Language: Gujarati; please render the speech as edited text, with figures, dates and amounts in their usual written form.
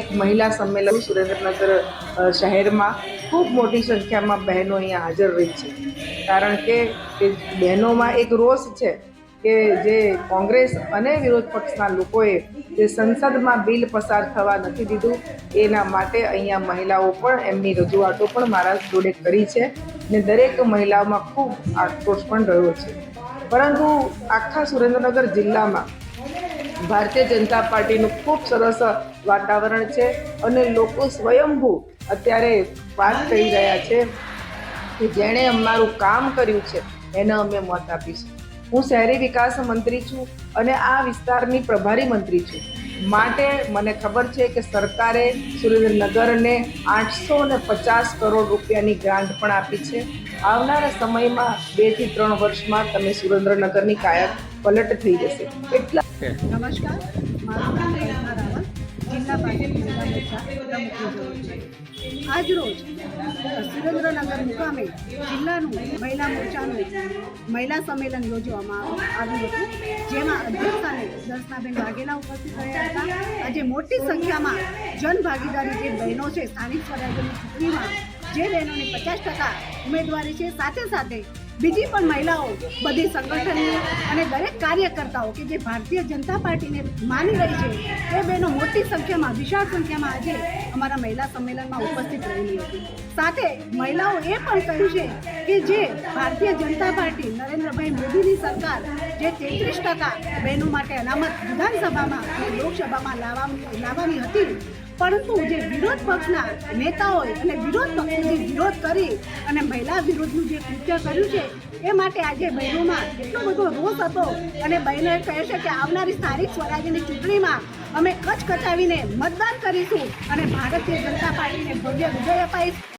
એક મહિલા સંમેલન સુરેન્દ્રનગર શહેરમાં ખૂબ મોટી સંખ્યામાં બહેનો અહીંયા હાજર રહી છે, કારણ કે બહેનોમાં એક રોષ છે કે જે કોંગ્રેસ અને વિરોધ પક્ષના લોકોએ જે સંસદમાં બિલ પસાર થવા નથી દીધું, એના માટે અહીંયા મહિલાઓ પણ એમની રજૂઆતો પણ મારા જોડે કરી છે ને દરેક મહિલાઓમાં ખૂબ આક્રોશ પણ રહ્યો છે. પરંતુ આખા સુરેન્દ્રનગર જિલ્લામાં ભારતીય જનતા પાર્ટીનું ખૂબ સરસ વાતાવરણ છે અને લોકો સ્વયંભૂ અત્યારે વાત કરી રહ્યા છે કે જેણે અમારું કામ કર્યું છે એને અમે મત આપીશું. હું શહેરી વિકાસ મંત્રી છું અને આ વિસ્તારની પ્રભારી મંત્રી છું, માટે મને ખબર છે કે સરકારે સુરેન્દ્રનગરને 850 કરોડ રૂપિયાની ગ્રાન્ટ પણ આપી છે. આવનારા સમયમાં 2 થી 3 વર્ષમાં તમે સુરેન્દ્રનગરની કાયા પલટ થઈ જશે. એટલા નમસ્કાર, મારું નામ રેખા રાવલ, જિલ્લા ભાજપ જિલ્લા મોરચા પ્રમુખ છે. આજ રોજ સુરેન્દ્રનગર મુકામે જિલ્લાનું મહિલા મોરચાનું મહિલા સંમેલન યોજવામાં આવ્યું હતું, જેમાં અધ્યક્ષાને દર્શનાબેન વાઘેલા ઉપસ્થિત રહ્યા હતા. આજે મોટી સંખ્યામાં જનભાગીદારી જે બહેનો છે સ્થાનિક સ્વરાજ્યની ચૂંટણીમાં જે બહેનોની 50% ઉમેદવારી છે, સાથે સાથે બીજી પણ મહિલાઓ બધી સંગઠનની અને દરેક કાર્યકર્તાઓ કે જે ભારતીય જનતા પાર્ટીને માની રહી છે તે બહેનો મોટી સંખ્યામાં વિશાળ સંખ્યામાં આજે અમારા મહિલા સંમેલનમાં ઉપસ્થિત રહેલી હતી. સાથે મહિલાઓ એ પણ કહ્યું છે કે જે ભારતીય જનતા પાર્ટી નરેન્દ્રભાઈ મોદીની સરકાર જે 33% બહેનો માટે અનામત વિધાનસભામાં અને લોકસભામાં લાવવાની હતી, પરંતુ જે વિરોધ પક્ષના નેતાઓએ અને વિરોધ પક્ષે જે વિરોધ કરી અને મહિલા વિરોધનું જે કૃત્ય કર્યું છે એ માટે આજે બહેનોમાં એટલો બધો રોષ હતો અને બહેનોએ કહે છે કે આવનારી સ્થાનિક સ્વરાજ્યની ચૂંટણીમાં અમે કચકચાવીને મતદાન કરીશું અને ભારતીય જનતા પાર્ટીને ભવ્ય વિજય અપાઈશું.